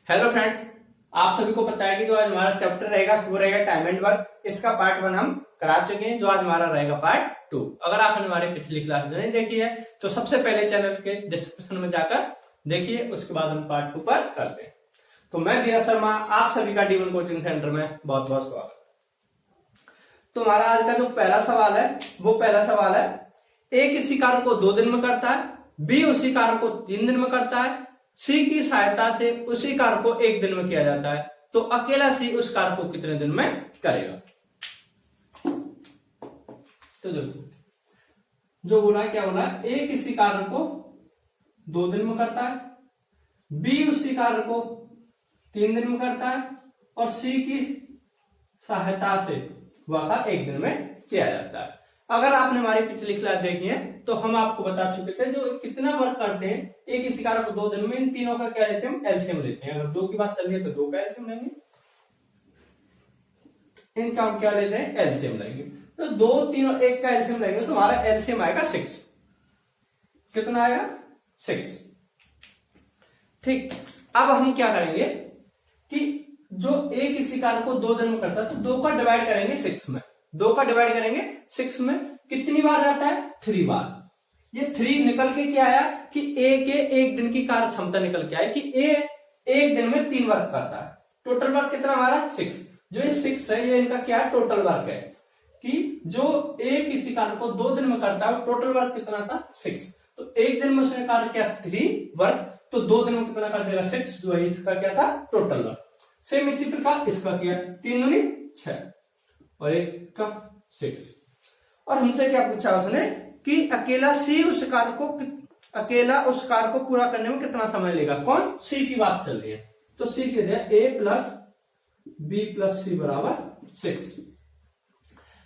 Hello friends, आप सभी को पता है कि जो आज हमारा चैप्टर रहेगा वो रहेगा टाइम एंड वर्क। इसका पार्ट 1 हम करा चुके हैं, जो आज हमारा रहेगा पार्ट 2। अगर आपने हमारी पिछली क्लास जो नहीं देखी है तो सबसे पहले चैनल के डिस्क्रिप्शन में जाकर देखिए, उसके बाद हम पार्ट 2 पर करते हैं। तो मैं धीरज शर्मा, आप सभी का D1 कोचिंग सेंटर में बहुत बहुत स्वागत। तो हमारा आज का जो पहला सवाल है वो पहला सवाल है, ए किसी कार्य को 2 दिन में करता है, बी उसी कार्य को 3 दिन में करता है, सी की सहायता से उसी कार्य को 1 दिन में किया जाता है, तो अकेला सी उस कार्य को कितने दिन में करेगा। तो देखो, जो बोला है क्या बोला है, ए किसी कार्य को 2 दिन में करता है, बी उसी कार्य को 3 दिन में करता है और सी की सहायता से वह कार्य 1 दिन में किया जाता है। अगर आपने हमारी पिछली क्लास देखी है तो हम आपको बता चुके थे, जो कितना वर्क करते हैं एक इसी कार्य को 2 दिन में, इन तीनों का क्या लेते हैं, हम एलसीएम लेते हैं। अगर 2 की बात चल रही है तो 2 का एलसीएम लेंगे, इनका हम क्या लेते हैं, एलसीएम लेंगे। तो 2 3 और 1 का एलसीएम लेंगे तो हमारा एलसीएम आएगा 6। कितना आएगा, 6। ठीक, अब हम क्या करेंगे कि जो एक इसी कार्य को 2 दिन में करता है तो 2 का डिवाइड करेंगे 6 में। 2 का डिवाइड करेंगे 6 में, कितनी बार जाता है, 3 बार। ये 3 निकल के क्या आया कि ए के 1 दिन की कार्य क्षमता निकल के आया कि ए 1 दिन में 3 वर्क करता है। टोटल वर्क कितना हमारा 6। जो ये 6 है ये इनका क्या है, टोटल वर्क है। कि जो ए किसी कार्य को 2 दिन में करता है टोटल वर्क कितना था, 6। तो 1 दिन में उसने कार्य किया 3 वर्क, तो 2 दिन में कितना कर देगा, 6, जो है इसका क्या था, टोटल वर्क। सेम इसी प्रकार इसका किया 3 दूनी 6 और 1 का 6। और हमसे क्या पूछा उसने कि अकेला सी उस कार्य को पूरा करने में कितना समय लेगा। कौन, सी की बात चल रही है। तो सी कह दिया ए प्लस बी प्लस सी बराबर 6।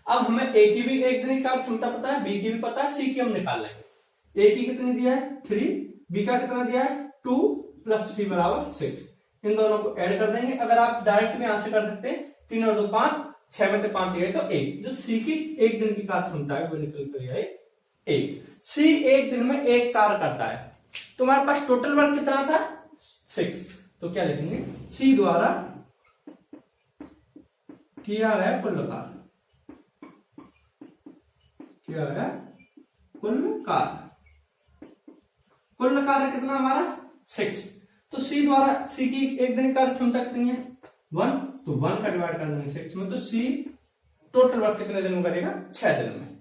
अब हमें ए की भी 1 दिन की कार्य क्षमता पता है, बी की भी पता है, सी की हम निकाल लेंगे। ए की कितनी दिया है 3, बी का कितना दिया है 2 प्लस सी बराबर 6। इन दोनों को ऐड कर देंगे। अगर आप डायरेक्ट भी यहां से कर सकते हैं, 3 और 2 5, 6 में से 5 गए तो 1। जो सी की 1 दिन की कार्य क्षमता है वो निकल कर आए 1। सी 1 दिन में 1 कार्य करता है, तो हमारे पास टोटल वर्क कितना था, 6। तो क्या लिखेंगे, सी द्वारा किया गया कुल कार्य, किया गया कुल कार्य कितना हमारा 6। तो सी द्वारा, सी की 1 दिन की कार्य क्षमता कितनी है 1, तो 1 का डिवाइड कर देंगे 6 में, तो सी टोटल वर्क कितने दिन में करेगा, 6 दिन में।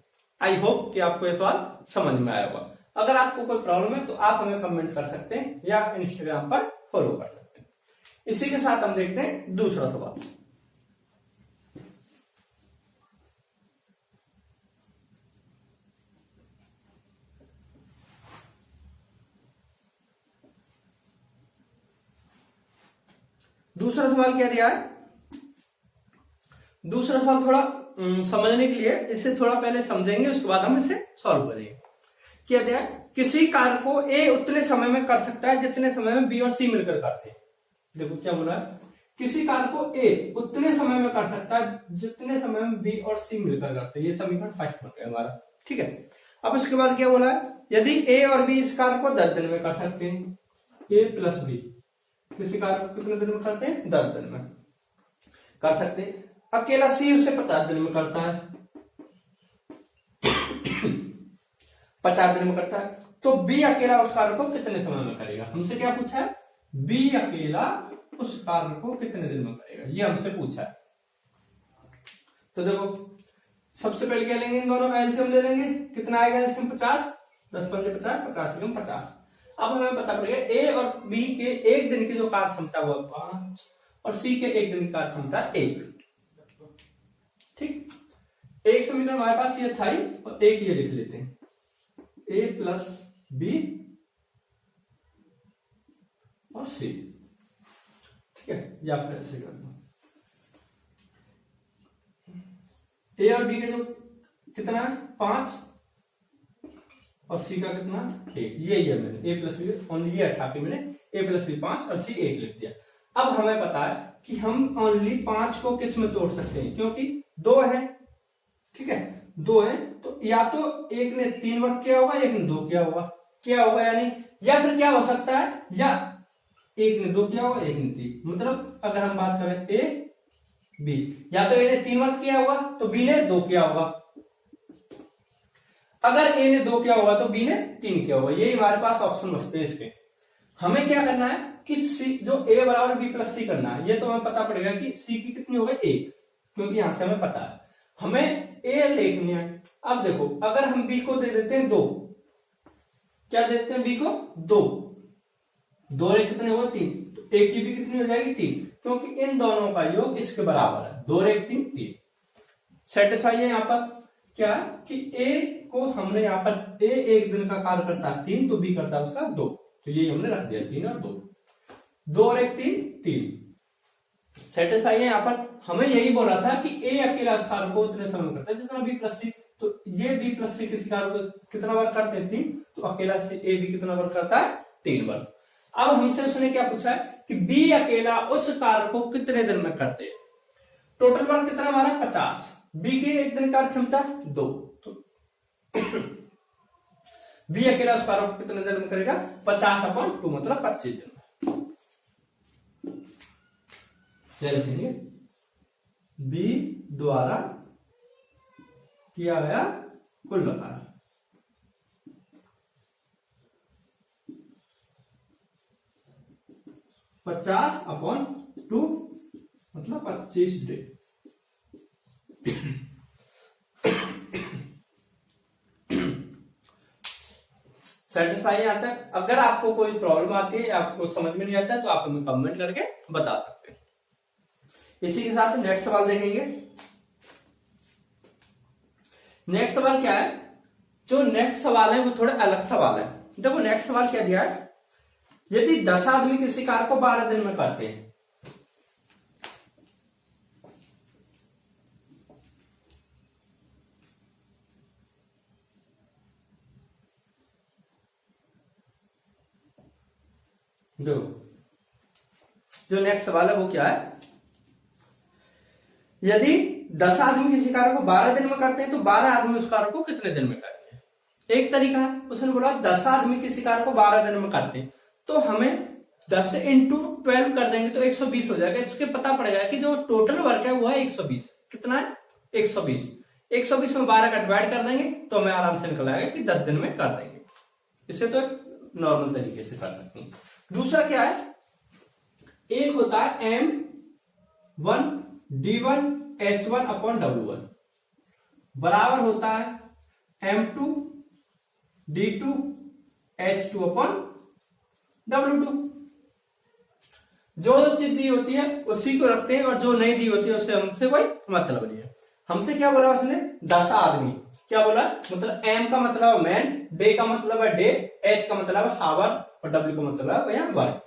आई होप कि आपको ये सवाल समझ में आया होगा। अगर आपको कोई प्रॉब्लम है तो आप हमें कमेंट कर सकते हैं या इंस्टाग्राम पर फॉलो कर सकते हैं। इसी के साथ हम देखते हैं दूसरा सवाल। दूसरा सवाल क्या दिया है, दूसरा सवाल थोड़ा समझने के लिए इसे थोड़ा पहले समझेंगे, उसके बाद हम इसे सॉल्व करेंगे। क्या दिया, किसी कार्य को ए उतने समय में कर सकता है जितने समय में बी और सी मिलकर करते हैं। देखो क्या बोला है, किसी कार्य को ए उतने समय में कर सकता है जितने समय में बी और सी मिलकर करते हैं। ये समीकरण फर्स्ट बन गया हमारा, ठीक है। अब उसके बाद क्या बोला है, यदि ए और बी इस कार्य को 10 दिन में कर सकते हैं, ए प्लस बी किसी कार्य को कितने दिन में करते हैं, 10 दिन में कर सकते हैं। अकेला सी उसे 50 दिन में करता है, 50 दिन में करता है, तो बी अकेला उस कार्य को कितने समय में करेगा। हमसे क्या पूछा है, बी अकेला उस कार्य को कितने दिन में करेगा, ये हमसे पूछा है। तो देखो सबसे पहले क्या लेंगे, इन दोनों का एलसीएम ले लेंगे। कितना आएगा एलसीएम, 50, 10 पंजे 50, 50 50। अब हमें पता पड़ेगा ए और बी के 1 दिन की जो कार्य क्षमता वो 5 और सी के 1 दिन की कार्य क्षमता 1। ठीक, एक समीकरण हमारे पास ये था ही, और एक ये लिख लेते हैं, ए प्लस बी और सी, ठीक है। या फिर ऐसे कर दो, ए और बी के जो कितना है 5 और सी का कितना 1, ये मैंने ए प्लस बी ओनली ये हटा के मैंने ए प्लस बी 5 और सी 1 लिख दिया। अब हमें पता है कि हम ओनली 5 को किस में तोड़ सकते हैं, क्योंकि 2 है, ठीक है, 2 है, तो या तो एक ने 3 वर्क किया होगा, एक ने 2 किया होगा, यानी या फिर क्या हो सकता है, या एक ने 2 किया होगा, एक ने 3, मतलब अगर हम बात करें ए बी, या तो ए ने 3 वर्क किया होगा तो बी ने 2 किया होगा, अगर ए ने 2 किया होगा तो बी ने 3 किया होगा। यही हमारे पास ऑप्शन बचते हैं इसके। हमें क्या करना है कि सी जो ए बराबर बी प्लस सी करना है, ये तो हमें पता पड़ेगा कि सी की कितनी हो गई 1, क्योंकि यहां से हमें पता है, हमें ए लिखनी है। अब देखो अगर हम बी को दे देते हैं 2, क्या देते हैं बी को 2, 2 एक कितने हुए 3, तो ए की भी कितनी हो जाएगी 3, क्योंकि इन दोनों का योग इसके बराबर है, 2 एक 3 3। सेटिस्फाई है यहाँ पर क्या कि ए को हमने यहाँ पर ए एक दिन का कार्य करता है 3, तो बी करता है उसका 2, तो ये हमने रख दिया 3 और 2, 2 और 1 3 3। सेटिस्फाई है यहाँ पर। हमें यही बोला था कि ए अकेला उस कार्य को उतने समय करता है जितना बी प्लस सी, तो ये बी प्लस सी किसी कार्य को कितना बार करते हैं 3, तो अकेला से ए बी कितना बार करता है 3 बार। अब हमसे उसने क्या पूछा है कि बी अकेला उस कार्य को कितने दिन में करते हैं। टोटल वर्क कितना हमारा 50, बी की एक दिन कार्य क्षमता 2, तो बी अकेला उस कार्य को कितने दिन में करेगा 50/2, मतलब 25 दिन में। क्या लिखेंगे, बी द्वारा किया गया कुल कार्य 50/2, मतलब 25 डे। सेटिस्फाई आता है। अगर आपको कोई प्रॉब्लम आती है, आपको समझ में नहीं आता है, तो आप हमें कमेंट करके बता सकते हैं। इसी के साथ नेक्स्ट सवाल देखेंगे। नेक्स्ट सवाल क्या है, जो नेक्स्ट सवाल है वो थोड़ा अलग सवाल है। देखो नेक्स्ट सवाल क्या दिया है, यदि 10 आदमी किसी कार्य को 12 दिन में करते हैं, जो नेक्स्ट सवाल है वो क्या है, यदि 10 आदमी किसी कार्य को 12 दिन में करते हैं तो 12 आदमी उस कार्य को कितने दिन में करेंगे। एक तरीका है, उसने बोला 10 आदमी किसी कार्य को 12 दिन में करते हैं, तो हमें 10 × 12 कर देंगे तो 120 हो जाएगा। इसके पता पड़ जाएगा कि जो टोटल वर्क है वो है 120। कितना है 120, 120 में 12 का डिवाइड कर देंगे तो हमें आराम से निकल आएगा कि 10 दिन में कर देंगे। इसे तो नॉर्मल तरीके से कर सकते हैं। दूसरा क्या है, एक होता है M1 D1 H1/W1 बराबर होता है M2 D2 H2/W2। जो चीज दी होती है उसी को रखते हैं, और जो नहीं दी होती है उससे हमसे कोई मतलब नहीं है। हमसे क्या बोला उसने 10 आदमी, क्या बोला, मतलब M का मतलब है मैन, D का मतलब है डे, H का मतलब है हावर, और W का मतलब है वर्क।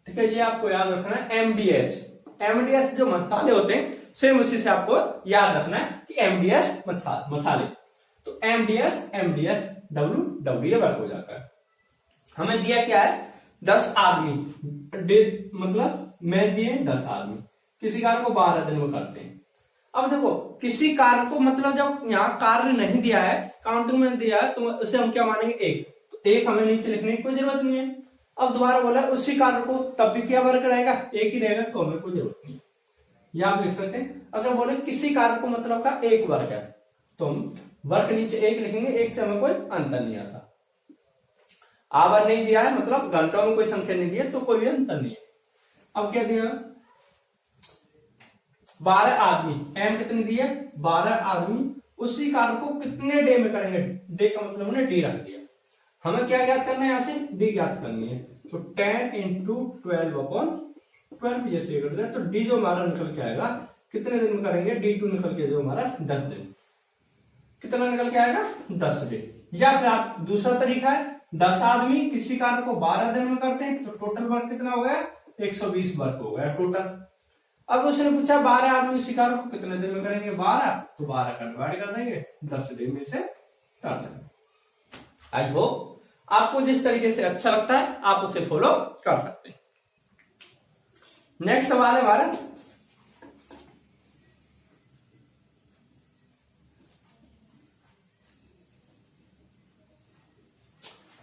ठीक है, ये आपको याद रखना है। MDH जो मसाले होते हैं सेम उसी से आपको याद रखना है कि MDH मसाले, तो MDS W ये वर्क हो जाता है। हमें दिया क्या है 10 आदमी, मतलब मैं दिए 10 आदमी किसी कार्य को 12 दिन में करते हैं। अब देखो किसी कार्य को, मतलब जब यहाँ कार्य नहीं दिया है, काउंटिंग में दिया है, तो उसे हम क्या मानेंगे 1, तो 1 हमें नीचे लिखने की कोई जरूरत नहीं है। अब दोबारा बोला उसी कार्य को, तब भी क्या वर्क रहेगा 1 ही रहेगा, तो हमें कोई जरूरत नहीं है। या आप लिख सकते हैं, अगर बोले किसी कार्य को मतलब का 1 वर्क है, तो हम वर्क नीचे 1 लिखेंगे, 1 से हमें कोई अंतर नहीं आता। आवर नहीं दिया है, मतलब घंटों में कोई संख्या नहीं दी है, तो कोई भी अंतर नहीं है। अब क्या दिया 12 आदमी, M कितनी दी है 12 आदमी उसी कार्य को कितने डे में करेंगे, डे का मतलब उन्हें डी रख दिया। हमें क्या याद करना है, यहां से डी याद करनी है, तो 10 × 12/12 ये से कर दिया, तो डी जो हमारा निकल के आएगा कितने दिन में करेंगे, D2 निकल के जो हमारा 10 दिन, कितना निकल के आएगा 10 डे। या फिर आप दूसरा तरीका है, 10 आदमी किसी कार्य को 12 दिन में करते हैं, तो टोटल वर्क कितना हो गया 120 वर्क हो गया टोटल। अब उसने पूछा 12 आदमी उसी कार्य को कितने दिन में करेंगे 12, तो 12 का डिवाइड कर देंगे 10 डे में से कर देंगे। आई होप आपको जिस तरीके से अच्छा लगता है आप उसे फॉलो कर सकते हैं। नेक्स्ट सवाल है हमारा,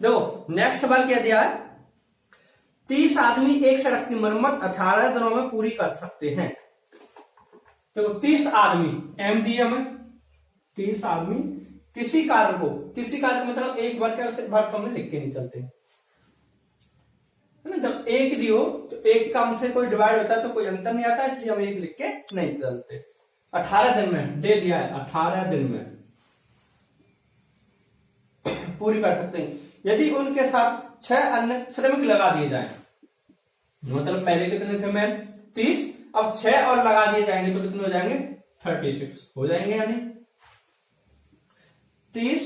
देखो नेक्स्ट सवाल क्या दिया है, 30 आदमी एक सड़क की मरम्मत 18 दिनों में पूरी कर सकते हैं। देखो 30 आदमी, एम दिया हमें, 30 आदमी किसी कार्य को मतलब एक वर्ग वर्ग हम लिख के नहीं चलते है ना। जब एक दियो तो एक काम से कोई डिवाइड होता है तो कोई अंतर नहीं आता, इसलिए हम एक लिख के नहीं चलते। 18 दिन में दे दिया है, 18 दिन में पूरी कर सकते हैं। यदि उनके साथ 6 अन्य श्रमिक लगा दिए जाए, मतलब पहले कितने थे मैम 30, अब 6 और लगा दिए जाएंगे तो कितने हो जाएंगे 36 हो जाएंगे। यानी 30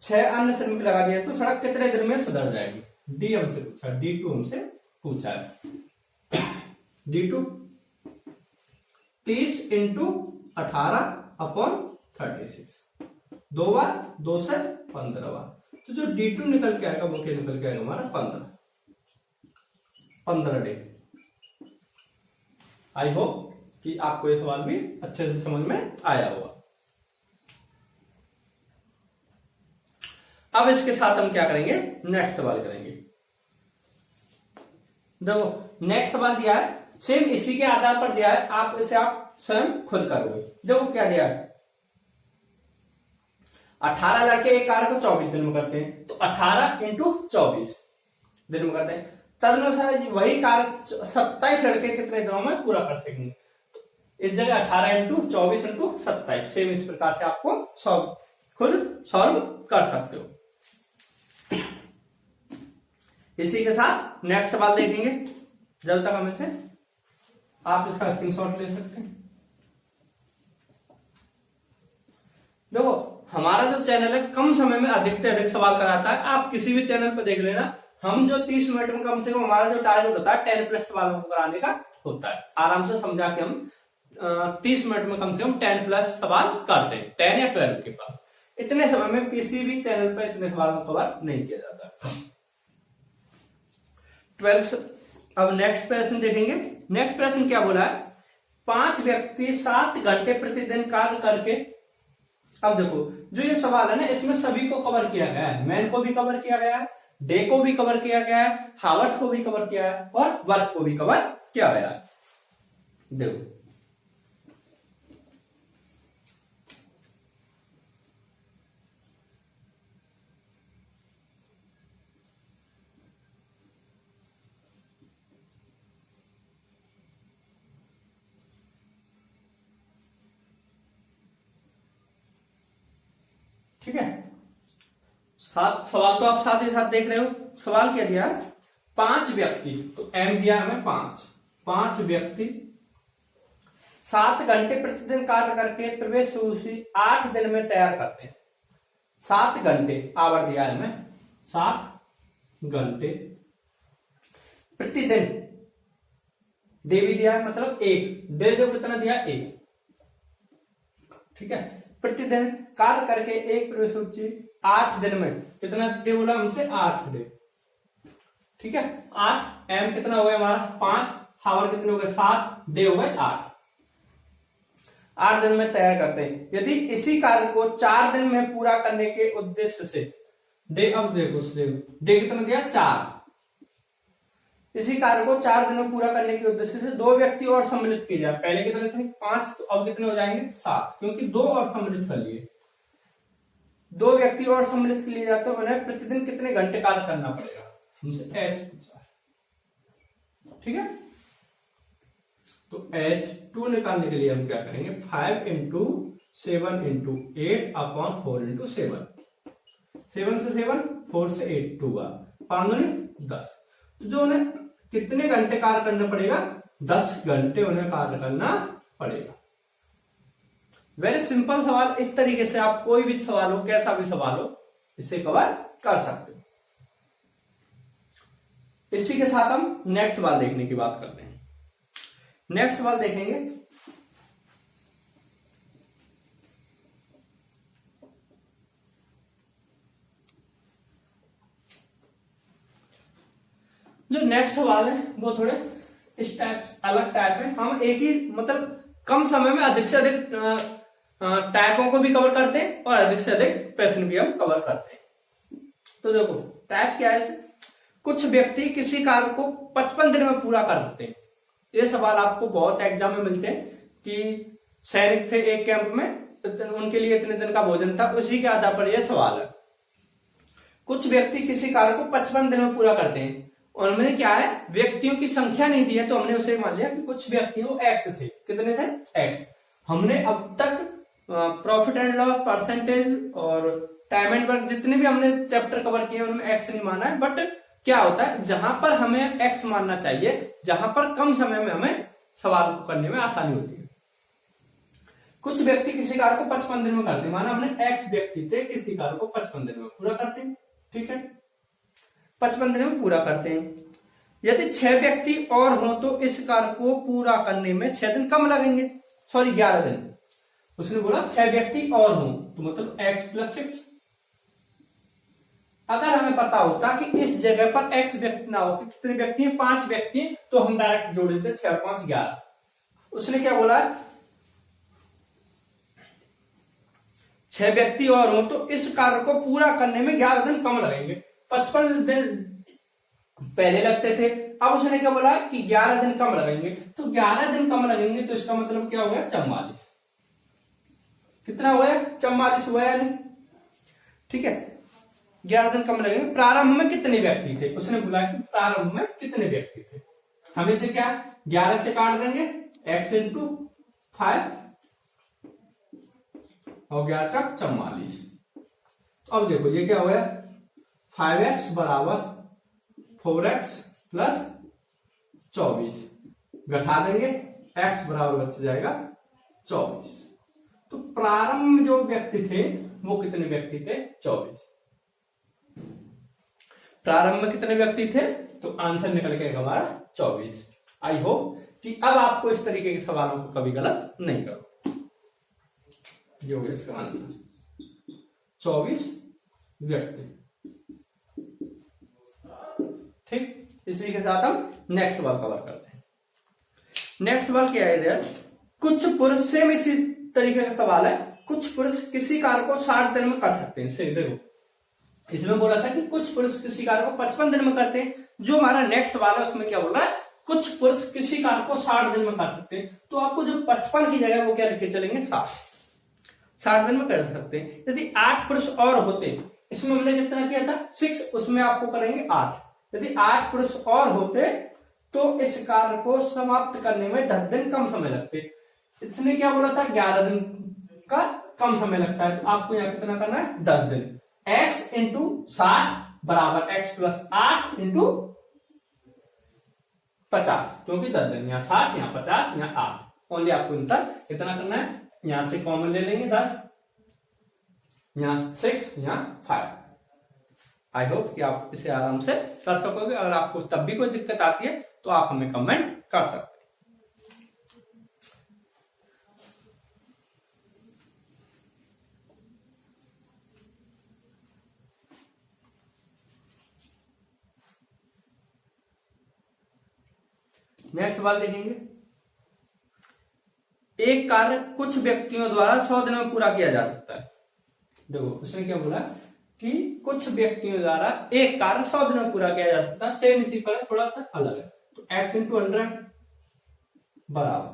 6 अन्य श्रमिक लगा दिए तो सड़क कितने दिन में सुधर जाएगी। डी हमसे पूछा, D2 हमसे पूछा है। D2 30 इंटू 18/36, 2 बार 2 से 15 बार, तो जो D2 निकल के आएगा वो क्या निकल के आएगा हमारा 15 डे। आई होप कि आपको ये सवाल भी अच्छे से समझ में आया होगा। अब इसके साथ हम क्या करेंगे, नेक्स्ट सवाल करेंगे। देखो नेक्स्ट सवाल दिया है, सेम इसी के आधार पर दिया है, आप इसे आप स्वयं खुद करोगे। देखो क्या दिया है, 18 लड़के एक कार्य को 24 दिन में करते हैं, तो 18 इंटू 24 दिन में करते हैं। तदनुसार वही कार्य 27 लड़के कितने दिनों में पूरा कर सकेंगे। इस जगह 18 इंटू 24 इंटू 27, सेम इस प्रकार से आपको खुद सॉल्व कर सकते हो। इसी के साथ नेक्स्ट सवाल देखेंगे। जब तक हम इसे, आप इसका स्क्रीनशॉट ले सकते हैं। देखो हमारा जो चैनल है कम समय में अधिक से अधिक सवाल कराता है। आप किसी भी चैनल पर देख लेना, हम जो 30 मिनट में कम से कम हमारा जो टारगेट होता है 10 प्लस सवालों को कराने का होता है। आराम से समझा के हम 30 मिनट में कम से कम 10 प्लस सवाल करते हैं, 10 या 12 के पास। इतने समय में किसी भी चैनल पर इतने सवालों को कवर नहीं किया जाता। 12। अब नेक्स्ट प्रश्न देखेंगे। नेक्स्ट प्रश्न क्या बोला है, 5 व्यक्ति 7 घंटे प्रतिदिन कार्य करके। अब देखो जो ये सवाल है ना, इसमें सभी को कवर किया गया है, मैन को भी कवर किया गया है, डे को भी कवर किया गया है, हावर्स को भी कवर किया है और वर्क को भी कवर किया गया है। देखो ठीक है, सवाल तो आप साथ ही साथ देख रहे हो। सवाल क्या दिया, 5 व्यक्ति, तो एम दिया हमें 5 व्यक्ति 7 घंटे प्रतिदिन कार्य करके प्रवेश सूची 8 दिन में तैयार करते हैं। 7 घंटे आवर दिया है हमें, 7 घंटे प्रतिदिन, डे भी दिया है मतलब एक डे, जो कितना दिया 1, ठीक है। प्रतिदिन कार्य करके एक प्रवेश सूची 8 दिन में, कितना डे बोला हमसे 8 डे, ठीक है। 8 एम कितना हो गया हमारा 5, हावर कितने हो गए 7, डे हो गए 8 दिन में तैयार करते हैं। यदि इसी कार्य को 4 दिन में पूरा करने के उद्देश्य से डे, अब देखो डे कितना दिया 4, इसी कार्य को 4 दिन में पूरा करने के उद्देश्य से 2 व्यक्ति और सम्मिलित किए जाए। पहले कितने थे 5, तो अब कितने हो जाएंगे 7, क्योंकि 2 और सम्मिलित कर लिए। 2 व्यक्ति और सम्मिलित के लिए जाते हैं, उन्हें प्रतिदिन कितने घंटे कार्य करना पड़ेगा, हमसे एच पूछा, ठीक है। तो H2 निकालने के लिए हम क्या करेंगे, 5 इंटू 7 इंटू 8/4 7 से 7, 4 से 8, 2 बार 5 दूनी 10। तो जो उन्हें कितने घंटे कार्य करना पड़ेगा, 10 घंटे उन्हें कार्य करना पड़ेगा। वेरी सिंपल सवाल। इस तरीके से आप कोई भी सवाल हो, कैसा भी सवाल हो, इसे कवर कर सकते हो। इसी के साथ हम नेक्स्ट सवाल देखने की बात करते हैं। नेक्स्ट सवाल देखेंगे। जो नेक्स्ट सवाल है वो थोड़े इस टाइप अलग टाइप है। हम एक ही मतलब कम समय में अधिक से अधिक टाइपों को भी कवर करते हैं और अधिक से अधिक प्रश्न भी हम कवर करते हैं। तो देखो टाइप क्या है, कुछ व्यक्ति किसी कार्य को 55 दिन में पूरा कर सकते हैं। ये सवाल आपको बहुत एग्जाम में मिलते हैं कि सैनिक थे एक कैंप में, उनके लिए इतने दिन का भोजन था, उसी के आधार पर यह सवाल है। कुछ व्यक्ति किसी कार्य को 55 दिन में पूरा करते हैं, उनमें क्या है, व्यक्तियों की संख्या नहीं दी है, तो हमने उसे मान लिया कि कुछ व्यक्तियों एक्स थे। कितने थे? एक्स। हमने अब तक प्रॉफिट एंड लॉस, परसेंटेज और टाइम एंड वर्क जितने भी हमने चैप्टर कवर किए उनमें एक्स नहीं माना है, बट क्या होता है, जहां पर हमें एक्स मानना चाहिए, जहां पर कम समय में हमें सवाल को करने में आसानी होती है। कुछ व्यक्ति किसी कार्य को 55 दिन में करते हैं, माना हमने एक्स व्यक्ति थे, किसी कार्य को 55 दिन में पूरा करते हैं। ठीक है, 55 दिन में पूरा करते हैं। यदि 6 व्यक्ति और हो तो इस कार्य को पूरा करने में 6 दिन कम लगेंगे, सॉरी 11 दिन। उसने बोला 6 व्यक्ति और हो तो मतलब x + 6। अगर हमें पता होता कि इस जगह पर x व्यक्ति ना हो कि कितने व्यक्ति हैं, 5 व्यक्ति हैं, तो हम डायरेक्ट जोड़ देते 6 और 5 11। उसने क्या बोला, 6 व्यक्ति और हो तो इस कार्य को पूरा करने में 11 दिन कम लगेंगे। 55 दिन पहले लगते थे, अब उसने क्या बोला कि 11 दिन कम लगेंगे, तो 11 दिन कम लगेंगे तो इसका मतलब क्या हो गया, 44। कितना हुआ है, 44 हुआ है। नहीं, ठीक है, 11 दिन कम लगेंगे। प्रारंभ में कितने व्यक्ति थे, उसने बोला कि प्रारंभ में कितने व्यक्ति थे। हम इसे क्या 11 से काट देंगे, x × 5 हो गया 44। अब देखो ये क्या हो गया, 5x = 4x + 24 घटा देंगे, x बराबर बच जाएगा 24। तो प्रारंभ में जो व्यक्ति थे वो कितने व्यक्ति थे, 24। प्रारंभ में कितने व्यक्ति थे, तो आंसर निकल के हमारा 24। आई होप कि अब आपको इस तरीके के सवालों को कभी गलत नहीं करो। ये हो गया इसका आंसर, 24 व्यक्ति। ठीक, इसी के साथ हम नेक्स्ट सवाल कवर करते हैं। नेक्स्ट सवाल क्या है, कुछ पुरुष, सेम इसी तरीके का सवाल है, कुछ पुरुष किसी कार्य को 60 दिन में कर सकते हैं। सही देखो, इसमें बोला था कि कुछ पुरुष किसी कार्य को 55 दिन में करते हैं। जो हमारा नेक्स्ट सवाल है उसमें क्या बोला है, कुछ पुरुष किसी कार्य को 60 दिन में कर सकते हैं। तो आपको जो 55 की जगह वो क्या लिखे चलेंगे, 60 दिन में कर सकते हैं। यदि 8 पुरुष और होते, इसमें हमने कितना किया था 6, उसमें आपको करेंगे 8। यदि 8 पुरुष और होते तो इस कार्य को समाप्त करने में 10 दिन कम समय लगते। इसने क्या बोला था, 11 दिन का कम समय लगता है, तो आपको यहाँ कितना करना है, 10 दिन। x × 60 = x + 8 × 50, क्योंकि 10 दिन, यहाँ 60, यहाँ 50, यहाँ 8। ओनली आपको कितना करना है, यहां से कॉमन ले लेंगे 10, यहाँ 6, यहाँ 5। आई होप कि आप इसे आराम से कर सकोगे। अगर आपको तब भी कोई दिक्कत आती है तो आप हमें कमेंट कर सकते हैं। नेक्स्ट सवाल देखेंगे, एक कार्य कुछ व्यक्तियों द्वारा 100 दिन में पूरा किया जा सकता है। देखो उसने क्या बोला कि कुछ व्यक्तियों द्वारा एक कार्य 100 दिन में पूरा किया जा सकता है। सेम इसी पर थोड़ा सा अलग है, तो x × 100 बराबर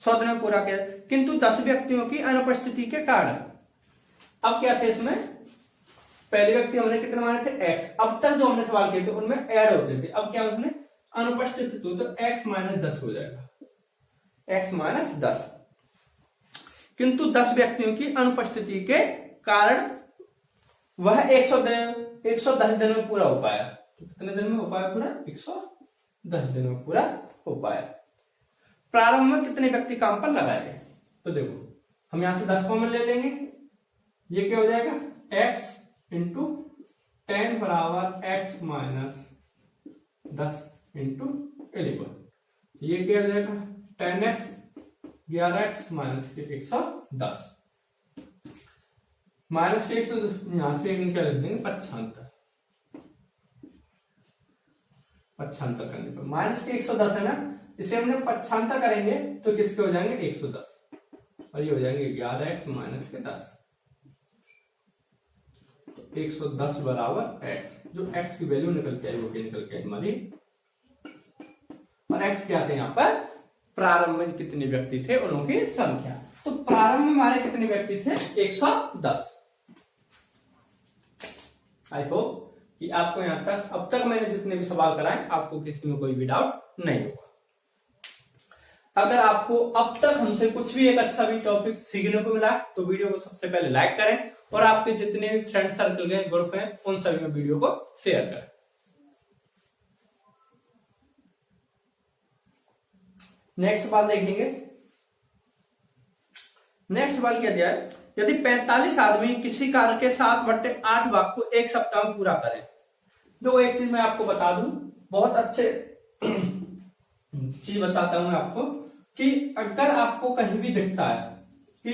100 दिन में पूरा किया, किंतु 10 व्यक्तियों की अनुपस्थिति के कारण। अब क्या थे इसमें, पहले व्यक्ति हमने कितने माने थे, x। अब तक जो हमने सवाल किए थे उनमें ऐड होते थे, अब क्या उसने अनुपस्थित तो x - 10 हो जाएगा, x - 10। किंतु 10 व्यक्तियों की अनुपस्थिति के कारण वह 110 दिन में पूरा हो पाया। तो कितने दिन में हो पाया पूरा, 110 दिन में पूरा हो पाया। प्रारंभ में कितने व्यक्ति काम पर लगाए गए, तो देखो हम यहां से 10 कॉमन ले लेंगे, ये क्या हो जाएगा, x × 10 = x - 10 × 11। ये क्या हो जाएगा, 10x 11x - 110 माइनस के 110 यहां से क्या लिख देंगे, 75 करने पर माइनस के 110 है ना, इसे हमने 75 करेंगे तो किसके हो जाएंगे, 110, और ये हो जाएंगे 11x - 10। तो 110 बराबर x, जो x की वैल्यू निकल के आई वो क्या निकल के आई हमारी, और x क्या थे यहाँ पर, प्रारंभ में कितने व्यक्ति थे उनकी संख्या। तो प्रारंभ में हमारे कितने व्यक्ति थे, 110। आई होप कि आपको यहां तक, अब तक मैंने जितने भी सवाल कराए आपको किसी में कोई भी डाउट नहीं होगा। अगर आपको अब तक हमसे कुछ भी एक अच्छा भी टॉपिक सीखने को मिला तो वीडियो को सबसे पहले लाइक करें और आपके जितने भी फ्रेंड सर्कल के ग्रुप हैं उन सभी में वीडियो को शेयर करें। नेक्स्ट सवाल देखेंगे। नेक्स्ट सवाल क्या दिया है, यदि 45 आदमी किसी कार्य के 7/8 भाग को एक सप्ताह में पूरा करें। तो एक चीज मैं आपको बता दूं, बहुत अच्छे चीज बताता हूं मैं आपको, कि अगर आपको कहीं भी दिखता है कि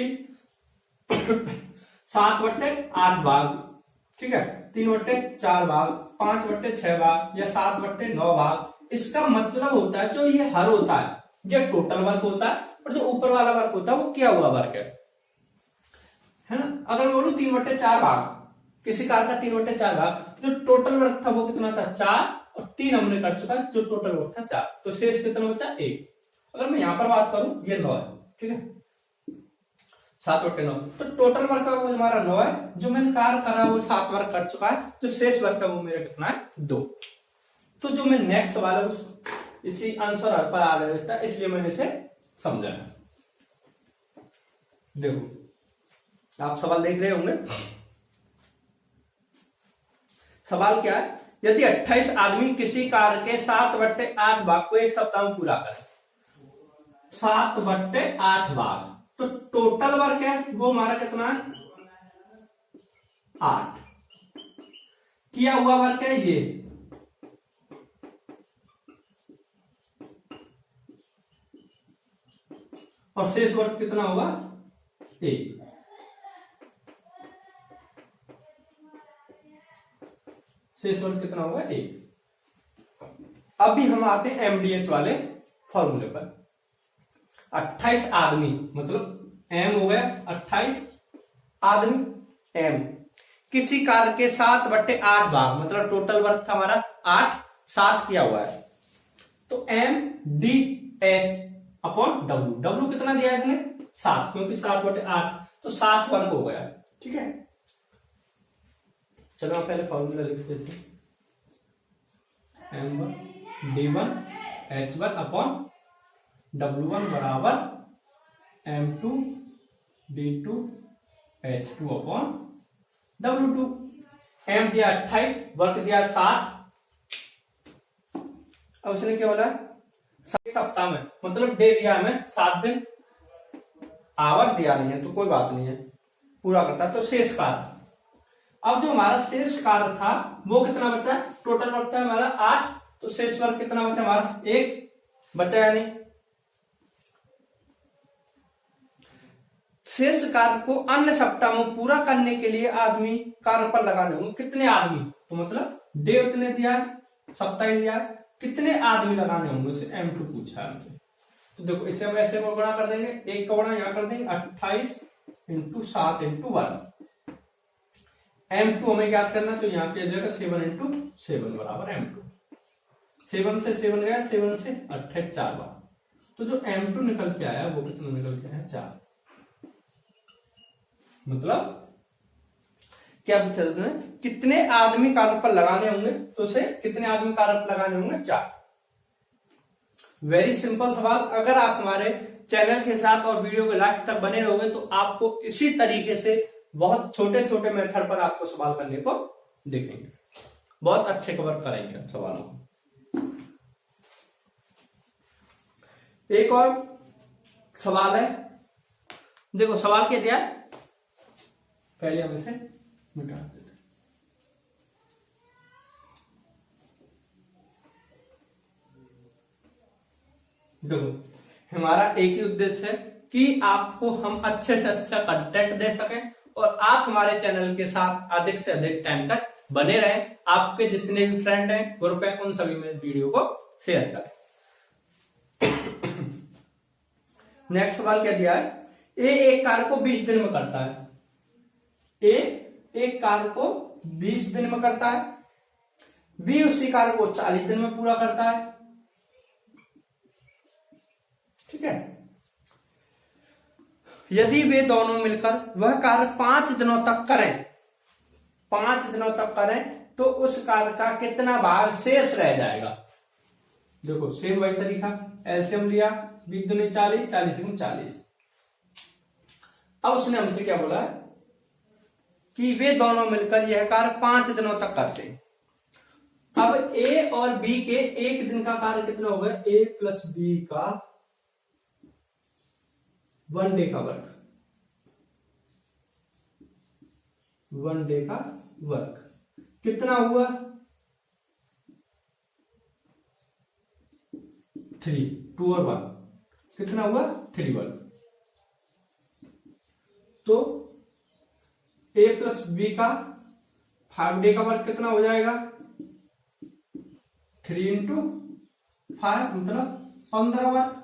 7/8 भाग, ठीक है, 3/4 भाग, 5/6 भाग या 7/9 भाग, इसका मतलब होता है जो ये हर होता है ये टोटल वर्क होता है, और जो ऊपर वाला वर्क होता है वो क्या हुआ वर्क है ना। अगर बोलूं 3/4 भाग, किसी कार का 3/4 भाग, जो टोटल वर्क था वो कितना था, 4, और 3 हमने कर चुका है, जो टोटल वर्क था 4, तो शेष कितना बचा, 1। अगर मैं यहां पर बात करूं, ये 9 है, ठीक है, 7/9, तो टोटल वर्क वो हमारा 9 है, जो मैंने कार करा वो 7 वर्क कर चुका है, जो शेष वर्क है वो मेरा कितना है, 2। तो जो मैं नेक्स्ट सवाल है उस इसी आंसर पर आ रहा था, इसलिए मैंने इसे समझा। देखो आप सवाल देख रहे होंगे। सवाल क्या है, यदि 28 आदमी किसी कार्य के 7/8 भाग को एक सप्ताह में पूरा करें, 7/8 भाग, तो टोटल वर्क है वो हमारा कितना है, 8। किया हुआ वर्क है ये, और शेष वर्क कितना होगा, 1। शेष वर्क कितना होगा, 1। अभी हम आते हैं एमडीएच वाले फॉर्मूले पर। 28 आदमी मतलब एम हो गया, 28 आदमी एम, किसी कार्य के 7/8 भाग, मतलब टोटल वर्क था हमारा 8, 7 किया हुआ है, तो M D H upon W. W कितना दिया है इसने, 7, क्योंकि 7/8, तो 7 वर्ग हो गया, ठीक है। चलो हम पहले फॉर्मूला लिख देते हैं, M1 D1 H1 upon W1 बराबर M2 D2 H2 upon W2। M दिया 28, वर्क दिया 7, अब उसने क्या बोला, सप्ताह में, मतलब डे दिया हमें 7 दिन, आवर दिया नहीं है तो कोई बात नहीं है, पूरा करता। तो शेष कार्य, अब जो हमारा शेष कार्य था वो कितना बचा, टोटल वर्क था हमारा 8, तो शेष वर्क कितना बचा हमारा, 1 बचा, यानी शेष कार्य को अन्य सप्ताह में पूरा करने के लिए आदमी कार्य पर लगाने होंगे। कितने आदमी, तो मतलब डे उतने दिया, सप्ताह दिया, कितने आदमी लगाने होंगे उसे M2 पूछा है हमसे। तो देखो इसे हम ऐसे गुणा कर देंगे, 1 का गुणा यहां कर देंगे, 28 × 7 × 1। M2 हमें याद करना, तो यहाँ किया जाएगा 7 × 7 बराबर M2। 7 से 7 गया, 7 से 28 4 बार, तो जो M2 निकल के आया वो कितना निकल के आया, 4। मतलब क्या पूछा तुमने, कितने आदमी कार्य पर लगाने होंगे, तो उसे कितने आदमी कार्य पर लगाने होंगे, 4। वेरी सिंपल सवाल। अगर आप हमारे चैनल के साथ और वीडियो के लास्ट तक बने रहोगे तो आपको इसी तरीके से बहुत छोटे छोटे मेथड पर आपको सवाल करने को दिखेंगे, बहुत अच्छे कवर करेंगे हम सवालों को। एक और सवाल है, देखो सवाल क्या दिया, पहले हम इसे मिटा देते। देखो हमारा एक ही उद्देश्य है कि आपको हम अच्छे से अच्छा कंटेंट दे सकें और आप हमारे चैनल के साथ अधिक से अधिक टाइम तक बने रहें। आपके जितने भी फ्रेंड हैं, ग्रुप हैं, उन सभी में वीडियो को शेयर करें। नेक्स्ट सवाल क्या दिया है, ए एक कार्य को 20 दिन में करता है। ए एक कार्य को 20 दिन में करता है, बी उसी कार्य को 40 दिन में पूरा करता है। ठीक है, यदि वे दोनों मिलकर वह कार्य 5 दिनों तक करें, 5 दिनों तक करें, तो उस कार्य का कितना भाग शेष रह जाएगा। देखो सेम वही तरीका, एलसीएम लिया, 20 दूनी 40, 40 दूनी 40। अब उसने हमसे क्या बोला कि वे दोनों मिलकर यह कार्य 5 दिनों तक करते हैं। अब ए और बी के एक दिन का कार्य कितना होगा, ए प्लस बी का 1 डे का वर्क, 1 डे का वर्क कितना हुआ, 3, 2 और 1 कितना हुआ, 3 वर्क। तो ए प्लस बी का 5 डे का वर्क कितना हो जाएगा, 3 इंटू 5 मतलब 15 वर्क।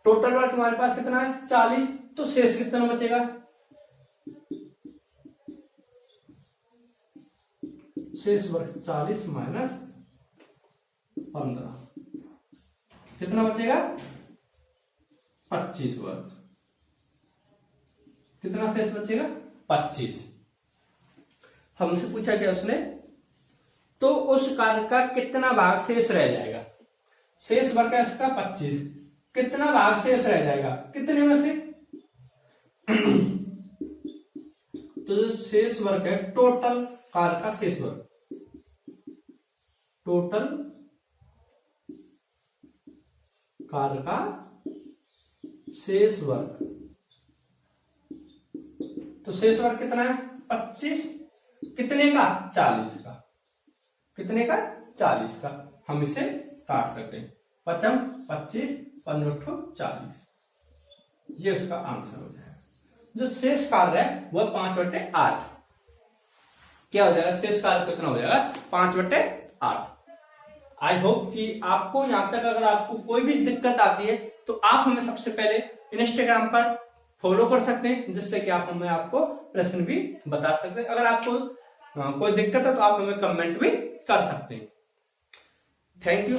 टोटल वर्क हमारे पास कितना है, 40। तो शेष कितना बचेगा, शेष वर्क 40 माइनस 15 कितना बचेगा, 25 वर्क। कितना शेष बचेगा, 25। हमसे पूछा क्या उसने, तो उस कार्य का कितना भाग शेष रह जाएगा। शेष वर्क है इसका 25, कितना भाग शेष रह जाएगा, कितने में से तो जो शेष वर्क है, टोटल कार्य का शेष वर्क, टोटल कार्य का शेष वर्क। तो शेष वर्क कितना है, 25, कितने का, 40 का, कितने का, 40 का। हम इसे काट सकते हैं, 5 25 15 40, ये उसका आंसर हो जाएगा। जो शेष कार्य है वह 5/8 क्या हो जाएगा, शेष कार्य कितना हो जाएगा, 5/8। आई होप कि आपको यहां तक अगर आपको कोई भी दिक्कत आती है तो आप हमें सबसे पहले इंस्टाग्राम पर फॉलो कर सकते हैं, जिससे कि आप हमें आपको प्रश्न भी बता सकते हैं। अगर आपको कोई दिक्कत है तो आप हमें कमेंट भी कर सकते हैं। Thank you.